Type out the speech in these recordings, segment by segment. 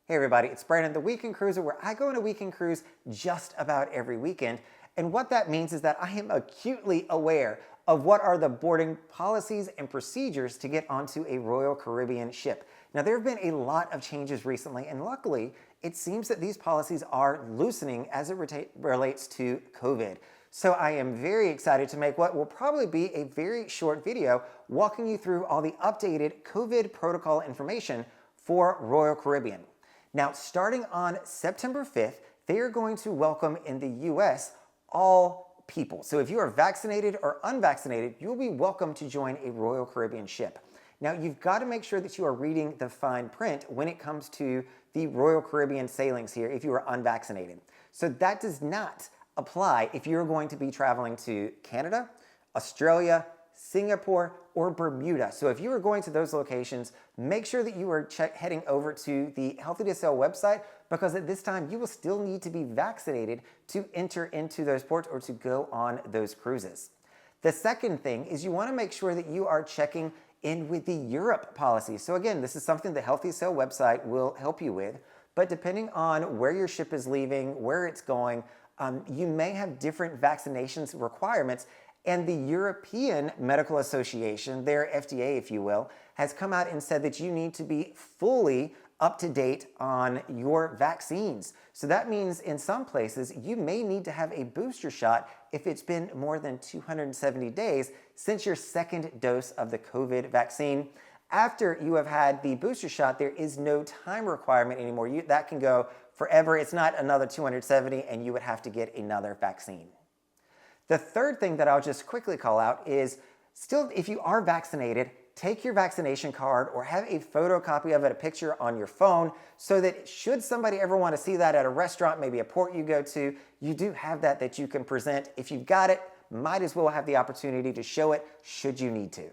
Hey everybody, it's Brandon, the Weekend Cruiser, where I go on a weekend cruise just about every weekend. And what that means is that I am acutely aware of what are the boarding policies and procedures to get onto a Royal Caribbean ship. Now, there have been a lot of changes recently, and luckily, it seems that these policies are loosening as it relates to COVID. So I am very excited to make what will probably be a very short video walking you through all the updated COVID protocol information for Royal Caribbean. Now, starting on September 5th, they are going to welcome in the US all people. So if you are vaccinated or unvaccinated, you will be welcome to join a Royal Caribbean ship. Now, you've got to make sure that you are reading the fine print when it comes to the Royal Caribbean sailings here if you are unvaccinated. So that does not apply if you're going to be traveling to Canada, Australia, Singapore, or Bermuda. So if you are going to those locations, make sure that you are heading over to the Healthy to Sail website, because at this time you will still need to be vaccinated to enter into those ports or to go on those cruises. The second thing is you want to make sure that you are checking in with the Europe policy. So again, this is something the Healthy Sail website will help you with, but depending on where your ship is leaving, where it's going, you may have different vaccinations requirements. And the European Medical Association, their FDA, if you will, has come out and said that you need to be fully up to date on your vaccines. So that means in some places, you may need to have a booster shot if it's been more than 270 days since your second dose of the COVID vaccine. After you have had the booster shot, there is no time requirement anymore. That can go forever. It's not another 270 and you would have to get another vaccine. The third thing that I'll just quickly call out is still, if you are vaccinated, take your vaccination card or have a photocopy of it, a picture on your phone, so that should somebody ever want to see that at a restaurant, maybe a port you go to, you do have that you can present. If you've got it, might as well have the opportunity to show it should you need to.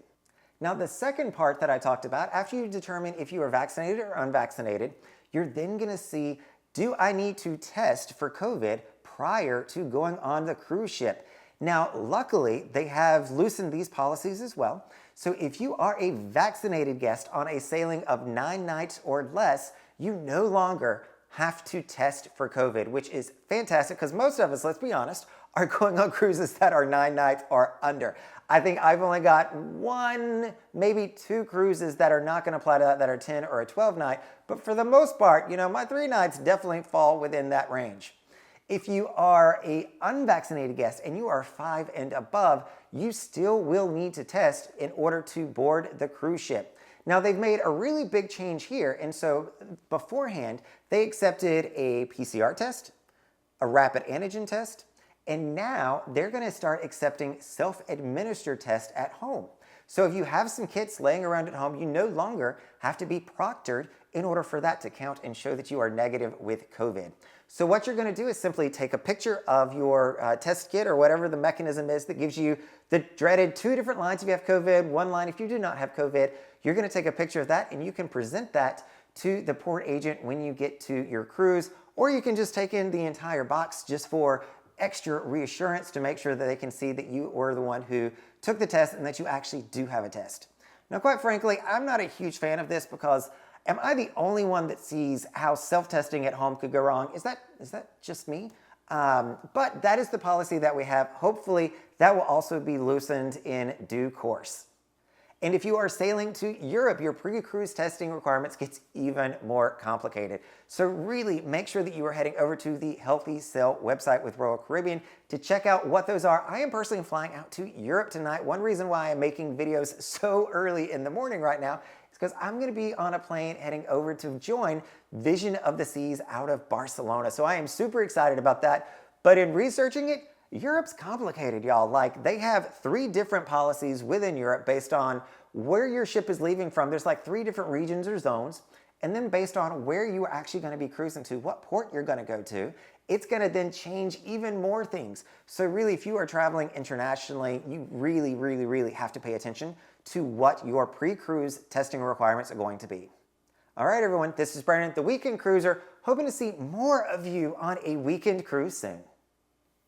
Now, the second part that I talked about, after you determine if you are vaccinated or unvaccinated, you're then going to see, do I need to test for COVID prior to going on the cruise ship? Now, luckily, they have loosened these policies as well. So if you are a vaccinated guest on a sailing of 9 nights or less, you no longer have to test for COVID, which is fantastic because most of us, let's be honest, are going on cruises that are 9 nights or under. I think I've only got 1, maybe 2 cruises that are not going to apply to that are 10 or a 12 night. But for the most part, my 3 nights definitely fall within that range. If you are an unvaccinated guest and you are 5 and above, you still will need to test in order to board the cruise ship. Now, they've made a really big change here, and so beforehand, they accepted a PCR test, a rapid antigen test, and now they're going to start accepting self-administered tests at home. So if you have some kits laying around at home, you no longer have to be proctored in order for that to count and show that you are negative with COVID. So what you're going to do is simply take a picture of your test kit or whatever the mechanism is that gives you the dreaded 2 different lines if you have COVID, 1 line if you do not have COVID. You're going to take a picture of that and you can present that to the port agent when you get to your cruise, or you can just take in the entire box just for extra reassurance to make sure that they can see that you were the one who took the test and that you actually do have a test. Now, quite frankly, I'm not a huge fan of this because am I the only one that sees how self-testing at home could go wrong? Is that just me? But that is the policy that we have. Hopefully, that will also be loosened in due course. And if you are sailing to Europe, your pre-cruise testing requirements gets even more complicated. So really make sure that you are heading over to the Healthy Sail website with Royal Caribbean to check out what those are. I am personally flying out to Europe tonight. One reason why I'm making videos so early in the morning right now is because I'm going to be on a plane heading over to join Vision of the Seas out of Barcelona. So I am super excited about that. But in researching it, Europe's complicated, y'all. Like, they have 3 different policies within Europe based on where your ship is leaving from. There's like 3 different regions or zones. And then based on where you are actually going to be cruising to, what port you're going to go to, it's going to then change even more things. So really, if you are traveling internationally, you really have to pay attention to what your pre-cruise testing requirements are going to be. All right, everyone, this is Brandon, the Weekend Cruiser, hoping to see more of you on a weekend cruise soon.